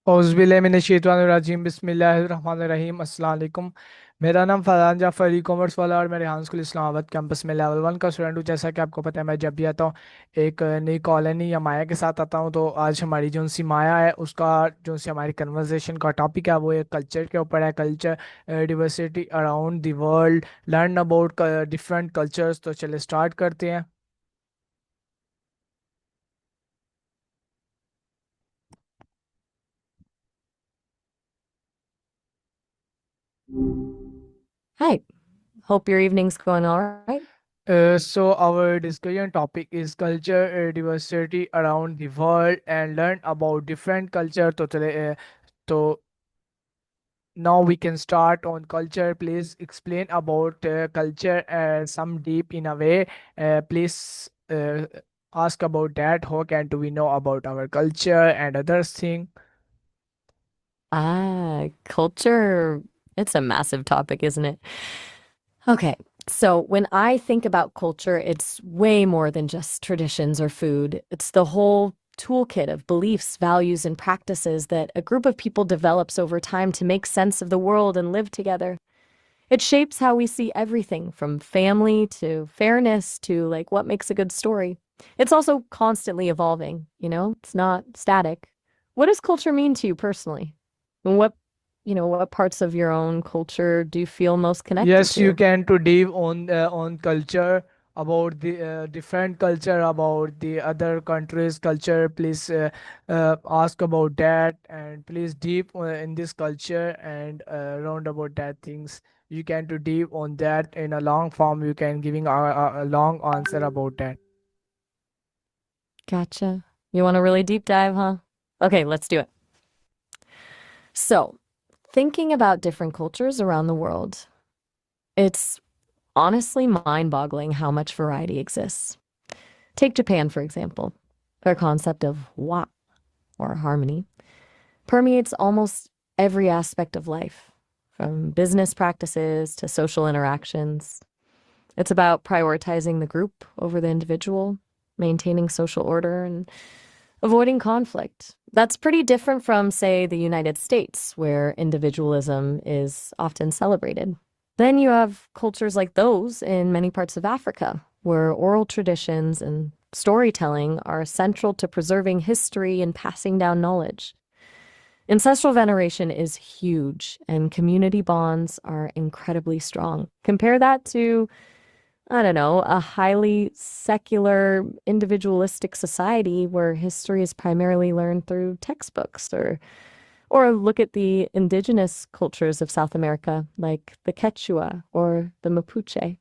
औज़ुबिल्लाहिमिनश्शैतानिर्रजीम बिस्मिल्लाहिर्रहमानिर्रहीम अस्सलाम वालेकुम। मेरा नाम फरहान जाफर ई कॉमर्स वाला और मैं रेहान स्कूल इस्लामाबाद कैंपस में लेवल 1 का स्टूडेंट हूँ। जैसा कि आपको पता है, मैं जब भी आता हूँ एक नई कॉलोनी या माया के साथ आता हूँ। तो आज हमारी जो सी माया है उसका जो सी हमारी कन्वर्सेशन का टॉपिक है वो एक कल्चर के ऊपर है। Culture diversity around the world, learn about different cultures. तो चलिए स्टार्ट करते हैं। Hi, hope your evening's going all right. So our discussion topic is culture diversity around the world and learn about different culture. So now we can start on culture. Please explain about culture some deep in a way. Please ask about that. How can do we know about our culture and others thing? Culture, it's a massive topic, isn't it? Okay, so when I think about culture, it's way more than just traditions or food. It's the whole toolkit of beliefs, values, and practices that a group of people develops over time to make sense of the world and live together. It shapes how we see everything from family to fairness to like what makes a good story. It's also constantly evolving, it's not static. What does culture mean to you personally? And what parts of your own culture do you feel most connected Yes, you to? can to dive on culture about the different culture about the other countries' culture. Please ask about that and please deep in this culture and round about that things. You can to deep on that in a long form. You can giving a long answer about that. Gotcha. You want a really deep dive, huh? Okay, let's do it. So, thinking about different cultures around the world, it's honestly mind-boggling how much variety exists. Take Japan, for example. Their concept of wa, or harmony, permeates almost every aspect of life, from business practices to social interactions. It's about prioritizing the group over the individual, maintaining social order, and avoiding conflict. That's pretty different from, say, the United States, where individualism is often celebrated. Then you have cultures like those in many parts of Africa, where oral traditions and storytelling are central to preserving history and passing down knowledge. Ancestral veneration is huge, and community bonds are incredibly strong. Compare that to, I don't know, a highly secular, individualistic society where history is primarily learned through textbooks, or look at the indigenous cultures of South America, like the Quechua or the Mapuche.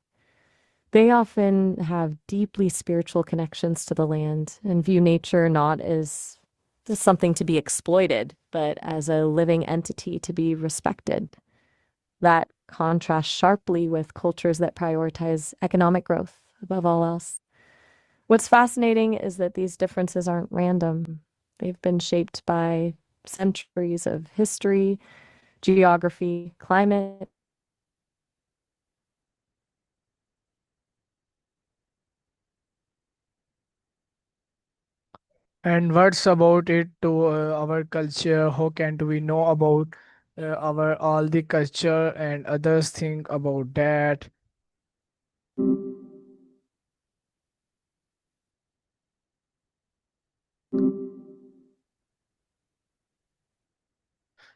They often have deeply spiritual connections to the land and view nature not as just something to be exploited, but as a living entity to be respected. That contrasts sharply with cultures that prioritize economic growth above all else. What's fascinating is that these differences aren't random. They've been shaped by centuries of history, geography, climate. And what's about it to our culture? How can do we know about our all the culture and others think about that?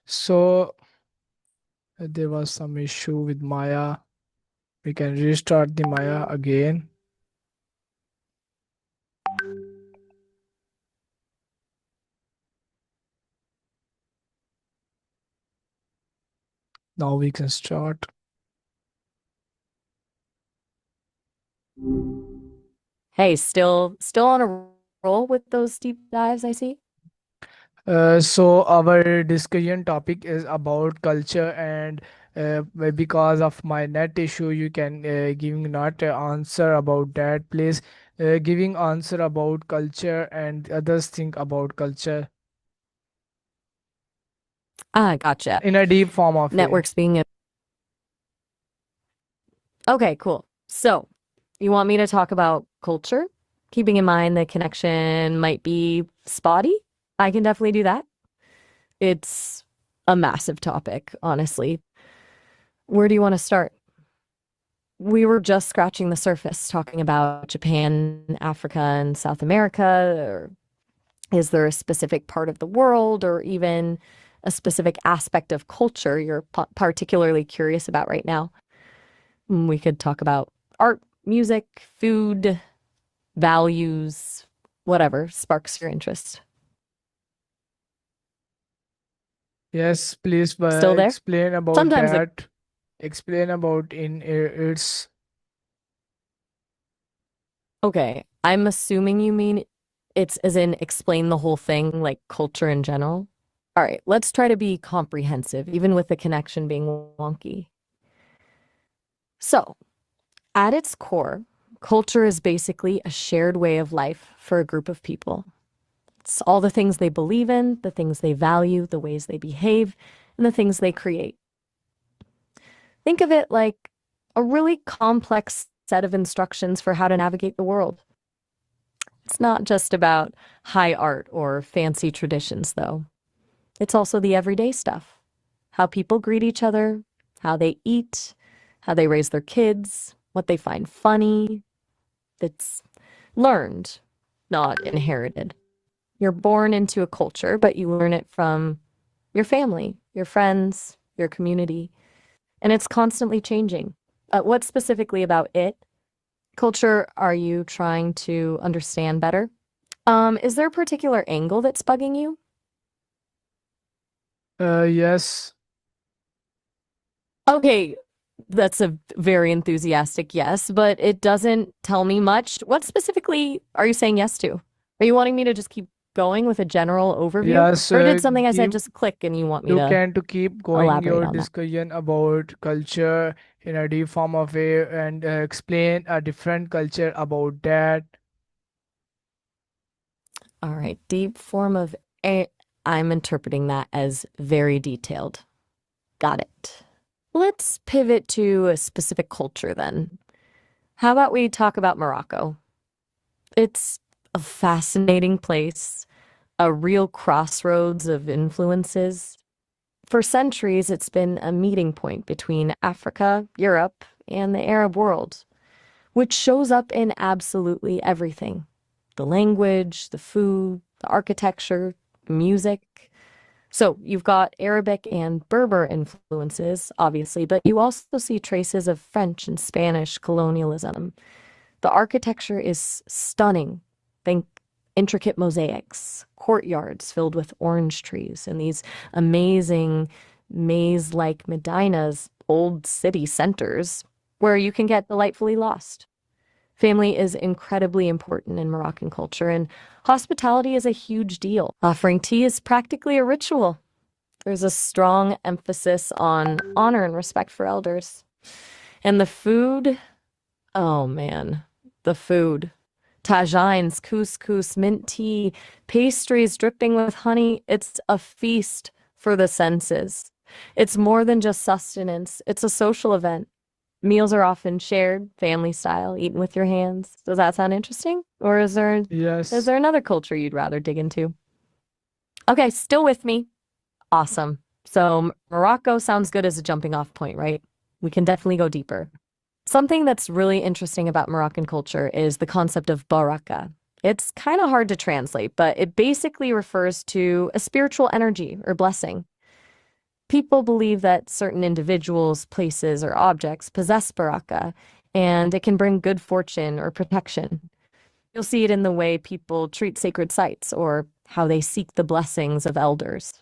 So there was some issue with Maya. We can restart the Maya again. Now we can start. Hey, still on a roll with those deep dives, I see. So our discussion topic is about culture and because of my net issue, you can giving not answer about that. Please giving answer about culture and others think about culture Gotcha. in a deep form of way. Networks being a Okay, cool. So, you want me to talk about culture? Keeping in mind the connection might be spotty? I can definitely do that. It's a massive topic, honestly. Where do you want to start? We were just scratching the surface talking about Japan, Africa, and South America. Or is there a specific part of the world or even a specific aspect of culture you're particularly curious about right now? We could talk about art, music, food, values, whatever sparks your interest. Yes, please Still there? explain about Sometimes the that. Explain about in its. Okay, I'm assuming you mean it's as in explain the whole thing, like culture in general. All right, let's try to be comprehensive, even with the connection being wonky. So, at its core, culture is basically a shared way of life for a group of people. It's all the things they believe in, the things they value, the ways they behave, and the things they create. Think of it like a really complex set of instructions for how to navigate the world. It's not just about high art or fancy traditions, though. It's also the everyday stuff. How people greet each other, how they eat, how they raise their kids, what they find funny. It's learned, not inherited. You're born into a culture, but you learn it from your family, your friends, your community, and it's constantly changing. What specifically about it? Culture are you trying to understand better? Is there a particular angle that's bugging you? Yes. Okay, that's a very enthusiastic yes, but it doesn't tell me much. What specifically are you saying yes to? Are you wanting me to just keep going with a general overview? Yes. Or did something I said Give. just click and you want me You to can to keep going elaborate your on that? discussion about culture in a deep form of way and explain a different culture about that. All right, deep form of a I'm interpreting that as very detailed. Got it. Let's pivot to a specific culture then. How about we talk about Morocco? It's a fascinating place, a real crossroads of influences. For centuries, it's been a meeting point between Africa, Europe, and the Arab world, which shows up in absolutely everything: the language, the food, the architecture, music. So you've got Arabic and Berber influences, obviously, but you also see traces of French and Spanish colonialism. The architecture is stunning. Think intricate mosaics, courtyards filled with orange trees, and these amazing maze-like medinas, old city centers, where you can get delightfully lost. Family is incredibly important in Moroccan culture, and hospitality is a huge deal. Offering tea is practically a ritual. There's a strong emphasis on honor and respect for elders. And the food, oh man, the food. Tagines, couscous, mint tea, pastries dripping with honey. It's a feast for the senses. It's more than just sustenance, it's a social event. Meals are often shared, family style, eaten with your hands. Does that sound interesting? Or is Yes. there another culture you'd rather dig into? Okay, still with me. Awesome. So Morocco sounds good as a jumping off point, right? We can definitely go deeper. Something that's really interesting about Moroccan culture is the concept of baraka. It's kind of hard to translate, but it basically refers to a spiritual energy or blessing. People believe that certain individuals, places, or objects possess baraka, and it can bring good fortune or protection. You'll see it in the way people treat sacred sites or how they seek the blessings of elders.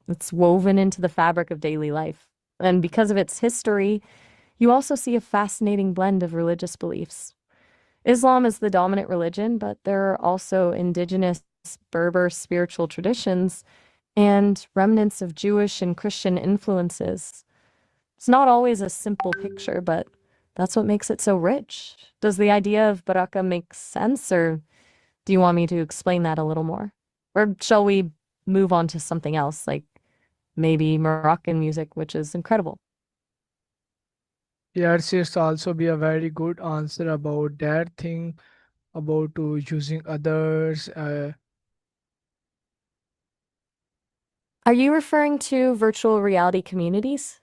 It's woven into the fabric of daily life. And because of its history, you also see a fascinating blend of religious beliefs. Islam is the dominant religion, but there are also indigenous Berber spiritual traditions and remnants of Jewish and Christian influences. It's not always a simple picture, but that's what makes it so rich. Does the idea of baraka make sense, or do you want me to explain that a little more? Or shall we move on to something else, like maybe Moroccan music, which is incredible? Yes, it's also be a very good answer about that thing about using others. Are you referring to virtual reality communities?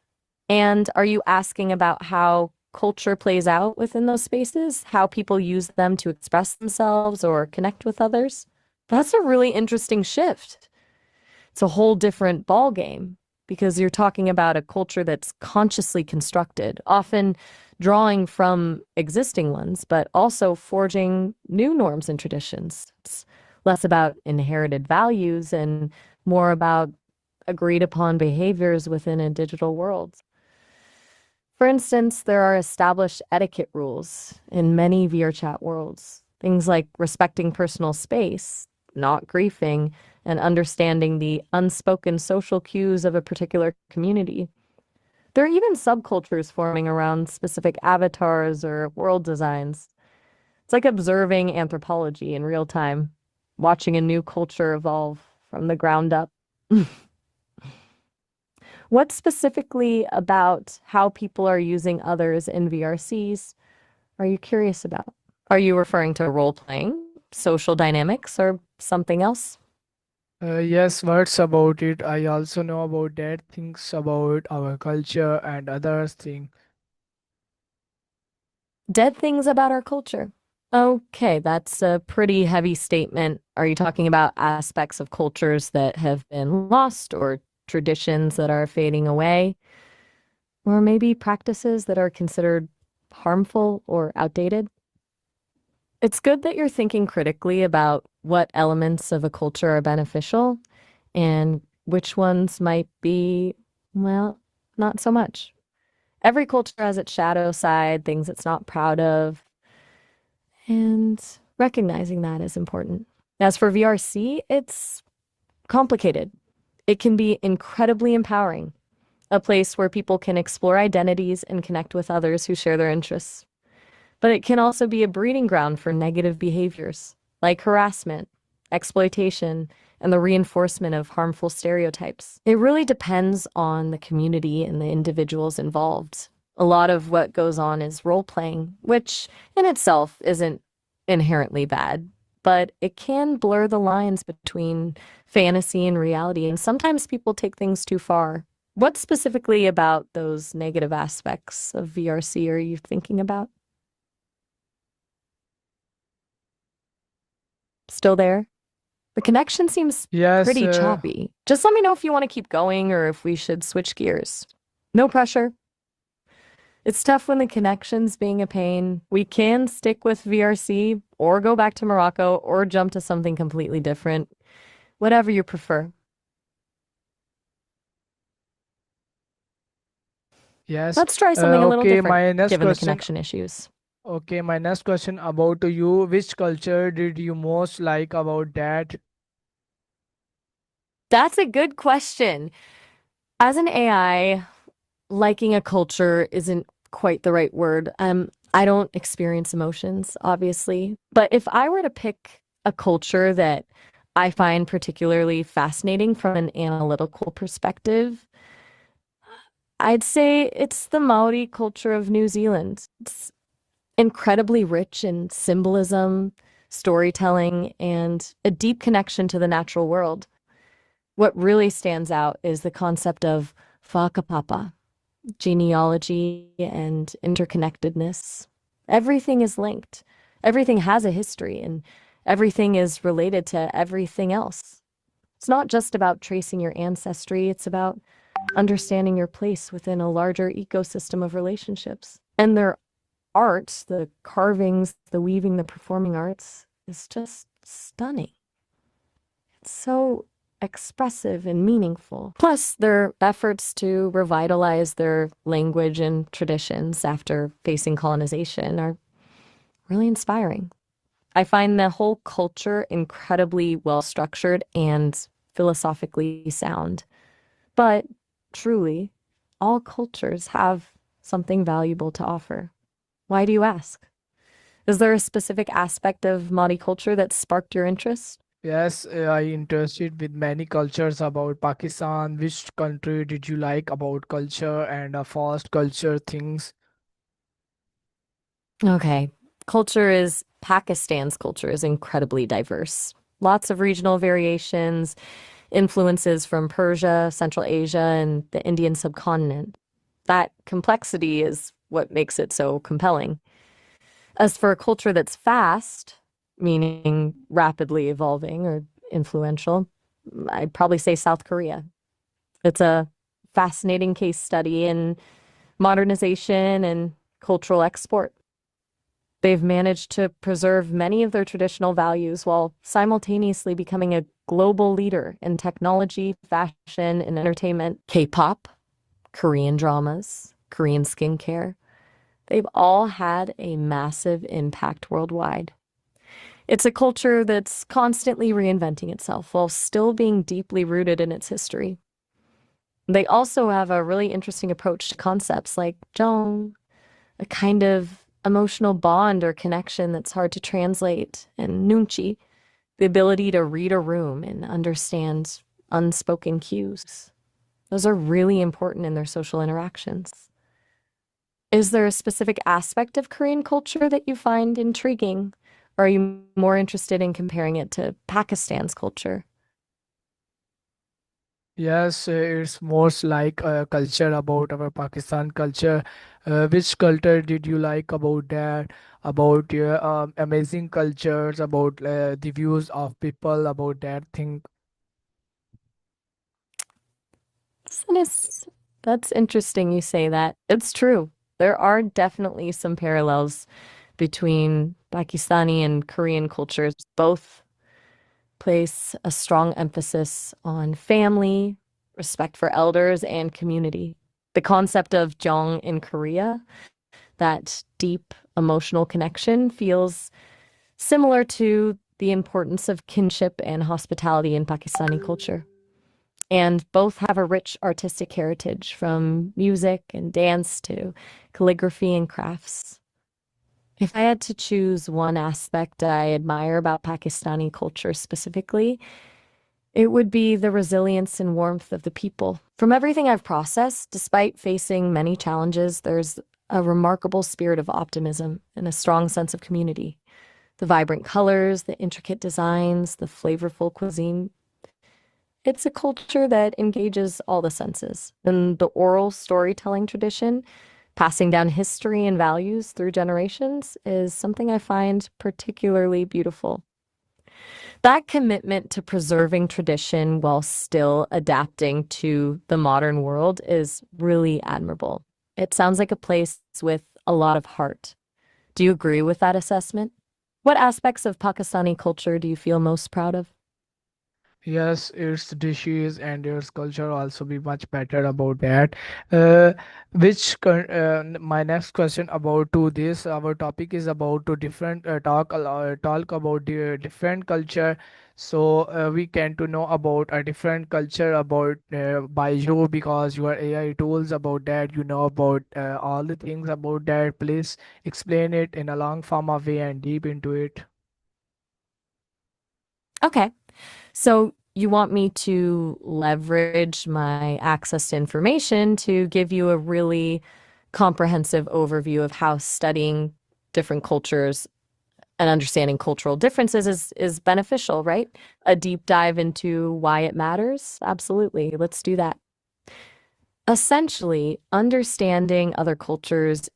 And are you asking about how culture plays out within those spaces, how people use them to express themselves or connect with others? That's a really interesting shift. It's a whole different ball game because you're talking about a culture that's consciously constructed, often drawing from existing ones, but also forging new norms and traditions. It's less about inherited values and more about agreed upon behaviors within a digital world. For instance, there are established etiquette rules in many VRChat worlds, things like respecting personal space, not griefing, and understanding the unspoken social cues of a particular community. There are even subcultures forming around specific avatars or world designs. It's like observing anthropology in real time, watching a new culture evolve from the ground up. What specifically about how people are using others in VRCs are you curious about? Are you referring to role playing, social dynamics, or something else? Yes, words about it. I also know about that things about our culture and other things. Dead things about our culture. Okay, that's a pretty heavy statement. Are you talking about aspects of cultures that have been lost or traditions that are fading away? Or maybe practices that are considered harmful or outdated? It's good that you're thinking critically about what elements of a culture are beneficial and which ones might be, well, not so much. Every culture has its shadow side, things it's not proud of, and recognizing that is important. As for VRC, it's complicated. It can be incredibly empowering, a place where people can explore identities and connect with others who share their interests. But it can also be a breeding ground for negative behaviors like harassment, exploitation, and the reinforcement of harmful stereotypes. It really depends on the community and the individuals involved. A lot of what goes on is role playing, which in itself isn't inherently bad, but it can blur the lines between fantasy and reality, and sometimes people take things too far. What specifically about those negative aspects of VRC are you thinking about? Still there? The connection seems Yes, pretty choppy. Just let me know if you want to keep going or if we should switch gears. No pressure. It's tough when the connection's being a pain. We can stick with VRC or go back to Morocco or jump to something completely different. Whatever you prefer. yes. Let's try something a little Okay, different my next given the question. connection issues. Okay, my next question about to you. Which culture did you most like about that? That's a good question. As an AI, liking a culture isn't quite the right word. I don't experience emotions, obviously. But if I were to pick a culture that I find particularly fascinating from an analytical perspective, I'd say it's the Maori culture of New Zealand. It's incredibly rich in symbolism, storytelling, and a deep connection to the natural world. What really stands out is the concept of whakapapa, genealogy and interconnectedness. Everything is linked. Everything has a history and everything is related to everything else. It's not just about tracing your ancestry, it's about understanding your place within a larger ecosystem of relationships. And their art, the carvings, the weaving, the performing arts, is just stunning. It's so expressive and meaningful. Plus, their efforts to revitalize their language and traditions after facing colonization are really inspiring. I find the whole culture incredibly well structured and philosophically sound. But truly, all cultures have something valuable to offer. Why do you ask? Is there a specific aspect of Māori culture that sparked your interest? Yes, I interested with many cultures about Pakistan. Which country did you like about culture and fast culture things? Okay. Pakistan's culture is incredibly diverse. Lots of regional variations, influences from Persia, Central Asia, and the Indian subcontinent. That complexity is what makes it so compelling. As for a culture that's fast, meaning rapidly evolving or influential, I'd probably say South Korea. It's a fascinating case study in modernization and cultural export. They've managed to preserve many of their traditional values while simultaneously becoming a global leader in technology, fashion, and entertainment. K-pop, Korean dramas, Korean skincare. They've all had a massive impact worldwide. It's a culture that's constantly reinventing itself while still being deeply rooted in its history. They also have a really interesting approach to concepts like jong, a kind of emotional bond or connection that's hard to translate, and nunchi, the ability to read a room and understand unspoken cues. Those are really important in their social interactions. Is there a specific aspect of Korean culture that you find intriguing, or are you more interested in comparing it to Pakistan's culture? Yes, it's most like a culture about our Pakistan culture. Which culture did you like about that? About your amazing cultures, about the views of people about that thing. That's that's interesting you say that. It's true. There are definitely some parallels between Pakistani and Korean cultures. Both place a strong emphasis on family, respect for elders, and community. The concept of jong in Korea, that deep emotional connection, feels similar to the importance of kinship and hospitality in Pakistani culture. And both have a rich artistic heritage from music and dance to calligraphy and crafts. If I had to choose one aspect I admire about Pakistani culture specifically, it would be the resilience and warmth of the people. From everything I've processed, despite facing many challenges, there's a remarkable spirit of optimism and a strong sense of community. The vibrant colors, the intricate designs, the flavorful cuisine. It's a culture that engages all the senses. And the oral storytelling tradition, passing down history and values through generations, is something I find particularly beautiful. That commitment to preserving tradition while still adapting to the modern world is really admirable. It sounds like a place with a lot of heart. Do you agree with that assessment? What aspects of Pakistani culture do you feel most proud of? Yes, its dishes and its culture also be much better about that. Uh, my next question about to this our topic is about to different talk about the different culture. So we can to know about a different culture about by you because you are AI tools about that. You know about all the things about that. Please explain it in a long form of way and deep into it. Okay. So you want me to leverage my access to information to give you a really comprehensive overview of how studying different cultures and understanding cultural differences is beneficial, right? A deep dive into why it matters? Absolutely. Let's do that. Essentially, understanding other cultures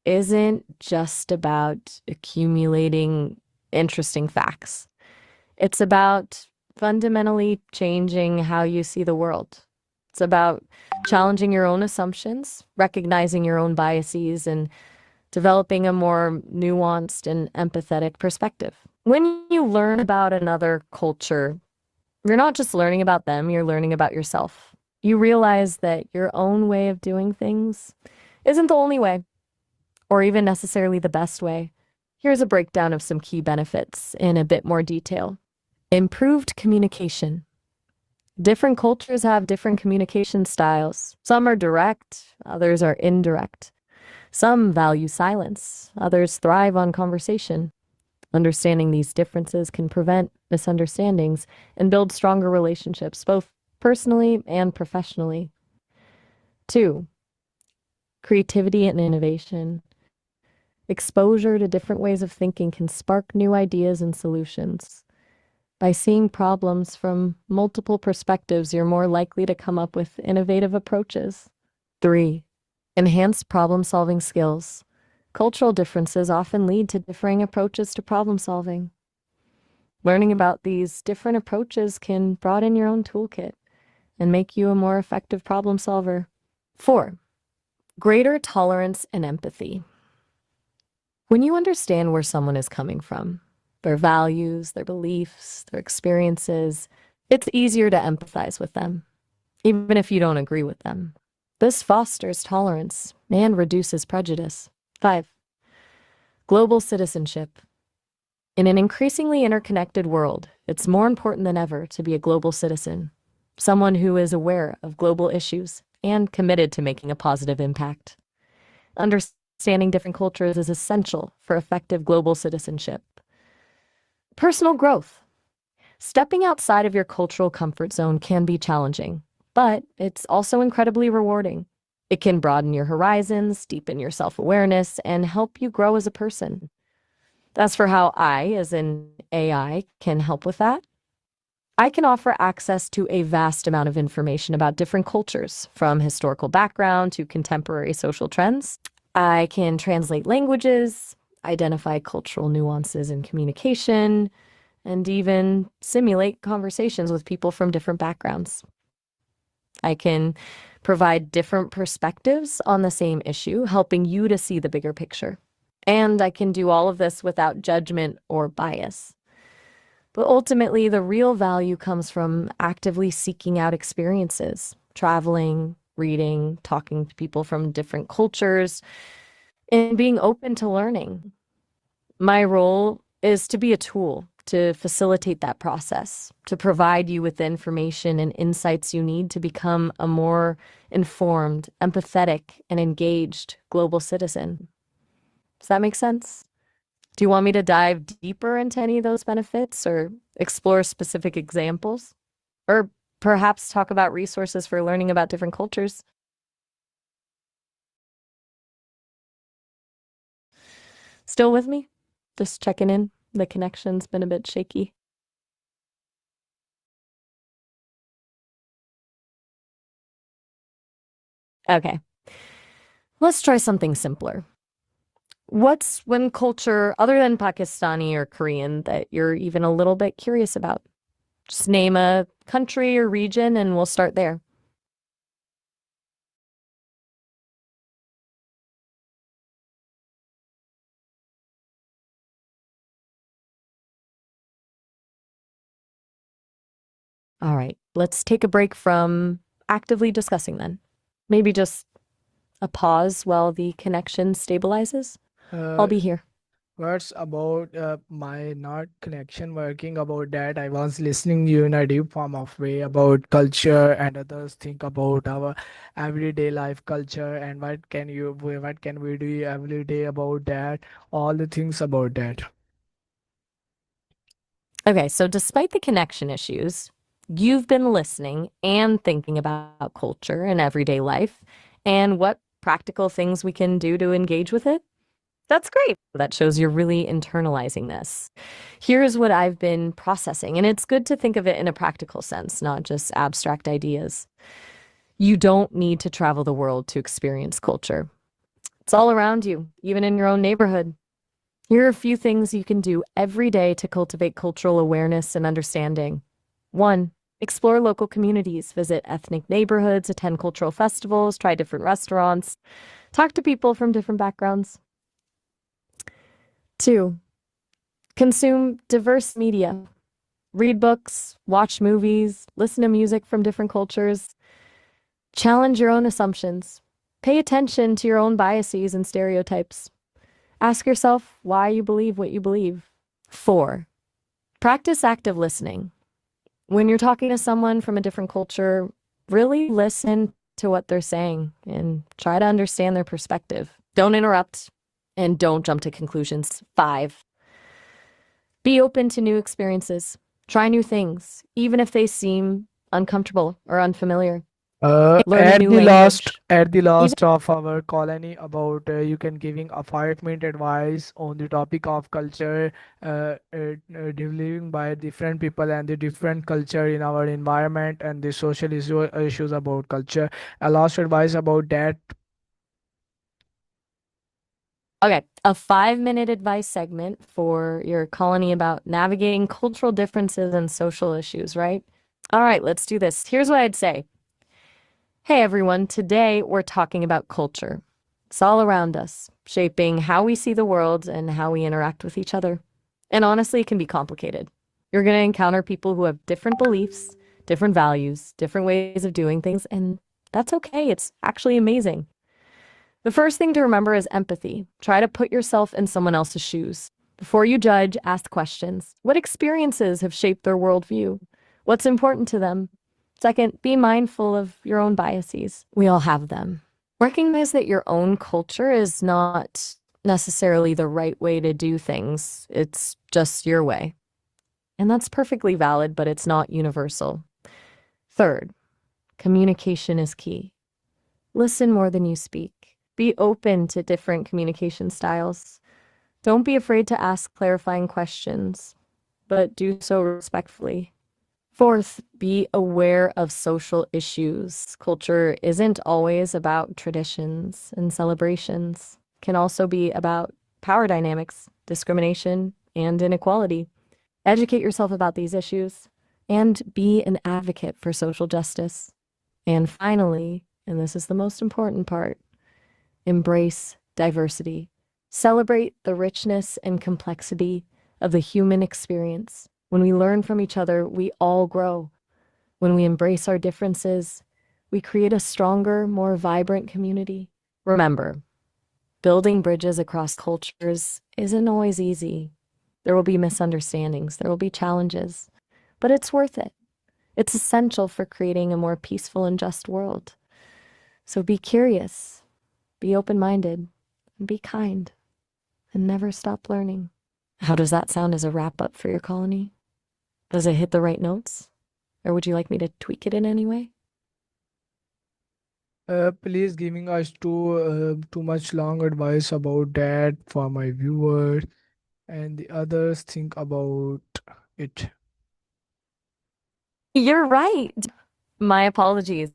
isn't just about accumulating interesting facts. It's about fundamentally changing how you see the world. It's about challenging your own assumptions, recognizing your own biases, and developing a more nuanced and empathetic perspective. When you learn about another culture, you're not just learning about them, you're learning about yourself. You realize that your own way of doing things isn't the only way, or even necessarily the best way. Here's a breakdown of some key benefits in a bit more detail. Improved communication. Different cultures have different communication styles. Some are direct, others are indirect. Some value silence, others thrive on conversation. Understanding these differences can prevent misunderstandings and build stronger relationships, both personally and professionally. Two, creativity and innovation. Exposure to different ways of thinking can spark new ideas and solutions. By seeing problems from multiple perspectives, you're more likely to come up with innovative approaches. 3. Enhance problem-solving skills. Cultural differences often lead to differing approaches to problem solving. Learning about these different approaches can broaden your own toolkit and make you a more effective problem solver. 4. Greater tolerance and empathy. When you understand where someone is coming from, their values, their beliefs, their experiences, it's easier to empathize with them, even if you don't agree with them. This fosters tolerance and reduces prejudice. 5. Global citizenship. In an increasingly interconnected world, it's more important than ever to be a global citizen, someone who is aware of global issues and committed to making a positive impact. Understanding different cultures is essential for effective global citizenship. Personal growth. Stepping outside of your cultural comfort zone can be challenging, but it's also incredibly rewarding. It can broaden your horizons, deepen your self-awareness, and help you grow as a person. As for how I, as an AI, can help with that, I can offer access to a vast amount of information about different cultures, from historical background to contemporary social trends. I can translate languages, identify cultural nuances in communication, and even simulate conversations with people from different backgrounds. I can provide different perspectives on the same issue, helping you to see the bigger picture. And I can do all of this without judgment or bias. But ultimately, the real value comes from actively seeking out experiences, traveling, reading, talking to people from different cultures, and being open to learning. My role is to be a tool to facilitate that process, to provide you with the information and insights you need to become a more informed, empathetic, and engaged global citizen. Does that make sense? Do you want me to dive deeper into any of those benefits or explore specific examples? Or perhaps talk about resources for learning about different cultures? Still with me? Just checking in. The connection's been a bit shaky. Okay, let's try something simpler. What's one culture other than Pakistani or Korean that you're even a little bit curious about? Just name a country or region and we'll start there. All right, let's take a break from actively discussing then. Maybe just a pause while the connection stabilizes. I'll Uh, be here. Words about my not connection working about that. I was listening you in a deep form of way about culture and others think about our everyday life culture and what can we do every day about that, all the things about that. Okay, so despite the connection issues, you've been listening and thinking about culture and everyday life and what practical things we can do to engage with it. That's great. That shows you're really internalizing this. Here's what I've been processing, and it's good to think of it in a practical sense, not just abstract ideas. You don't need to travel the world to experience culture. It's all around you, even in your own neighborhood. Here are a few things you can do every day to cultivate cultural awareness and understanding. 1. Explore local communities, visit ethnic neighborhoods, attend cultural festivals, try different restaurants, talk to people from different backgrounds. 2. Consume diverse media. Read books, watch movies, listen to music from different cultures. Challenge your own assumptions. Pay attention to your own biases and stereotypes. Ask yourself why you believe what you believe. 4. Practice active listening. When you're talking to someone from a different culture, really listen to what they're saying and try to understand their perspective. Don't interrupt and don't jump to conclusions. 5. Be open to new experiences. Try new things, even if they seem uncomfortable or unfamiliar. Learn a new language. At the Even last of our colony about you can giving a 5 minute advice on the topic of culture, dealing by different people and the different culture in our environment and the issues about culture. A last advice about that. Okay, a 5-minute advice segment for your colony about navigating cultural differences and social issues, right? All right, let's do this. Here's what I'd say. Hey everyone, today we're talking about culture. It's all around us, shaping how we see the world and how we interact with each other. And honestly, it can be complicated. You're going to encounter people who have different beliefs, different values, different ways of doing things, and that's okay. It's actually amazing. The first thing to remember is empathy. Try to put yourself in someone else's shoes. Before you judge, ask questions. What experiences have shaped their worldview? What's important to them? Second, be mindful of your own biases. We all have them. Recognize that your own culture is not necessarily the right way to do things. It's just your way. And that's perfectly valid, but it's not universal. Third, communication is key. Listen more than you speak. Be open to different communication styles. Don't be afraid to ask clarifying questions, but do so respectfully. Fourth, be aware of social issues. Culture isn't always about traditions and celebrations. It can also be about power dynamics, discrimination, and inequality. Educate yourself about these issues and be an advocate for social justice. And finally, and this is the most important part, embrace diversity. Celebrate the richness and complexity of the human experience. When we learn from each other, we all grow. When we embrace our differences, we create a stronger, more vibrant community. Remember, building bridges across cultures isn't always easy. There will be misunderstandings, there will be challenges, but it's worth it. It's essential for creating a more peaceful and just world. So be curious, be open-minded, and be kind, and never stop learning. How does that sound as a wrap-up for your colony? Does it hit the right notes? Or would you like me to tweak it in any way? Please giving us too much long advice about that for my viewers and the others think about it. You're right. My apologies.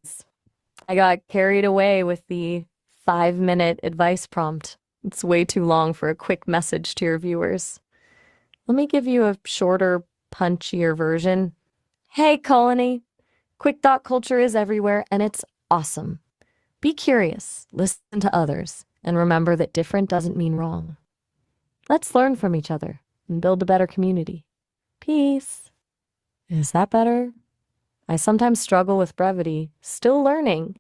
I got carried away with the 5-minute advice prompt. It's way too long for a quick message to your viewers. Let me give you a shorter, punchier version. Hey, colony. Quick thought culture is everywhere, and it's awesome. Be curious, listen to others, and remember that different doesn't mean wrong. Let's learn from each other and build a better community. Peace. Is that better? I sometimes struggle with brevity, still learning.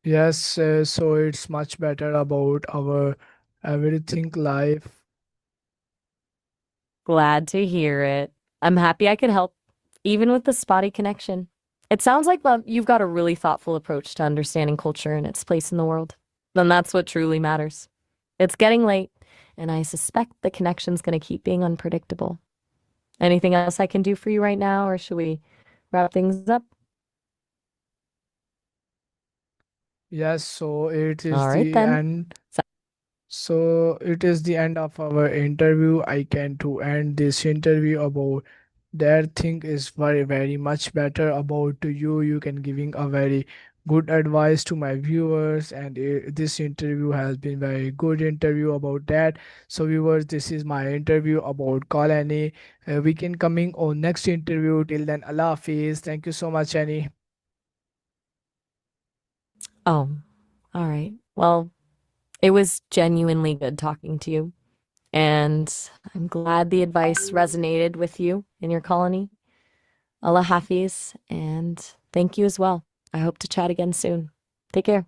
Yes, so it's much better about our everything life. Glad to hear it. I'm happy I could help, even with the spotty connection. It sounds like you've got a really thoughtful approach to understanding culture and its place in the world. Then that's what truly matters. It's getting late, and I suspect the connection's going to keep being unpredictable. Anything else I can do for you right now, or should we wrap things up? Yes, so it is All right, the then. end. So it is the end of our interview. I can to end this interview about that thing is very much better about to you. You can giving a very good advice to my viewers and this interview has been very good interview about that. So viewers, this is my interview about CallAnnie. We can coming on next interview. Till then, Allah Hafiz. Thank you so much, Annie. Oh, all right. Well, it was genuinely good talking to you, and I'm glad the advice resonated with you in your colony. Allah Hafiz, and thank you as well. I hope to chat again soon. Take care.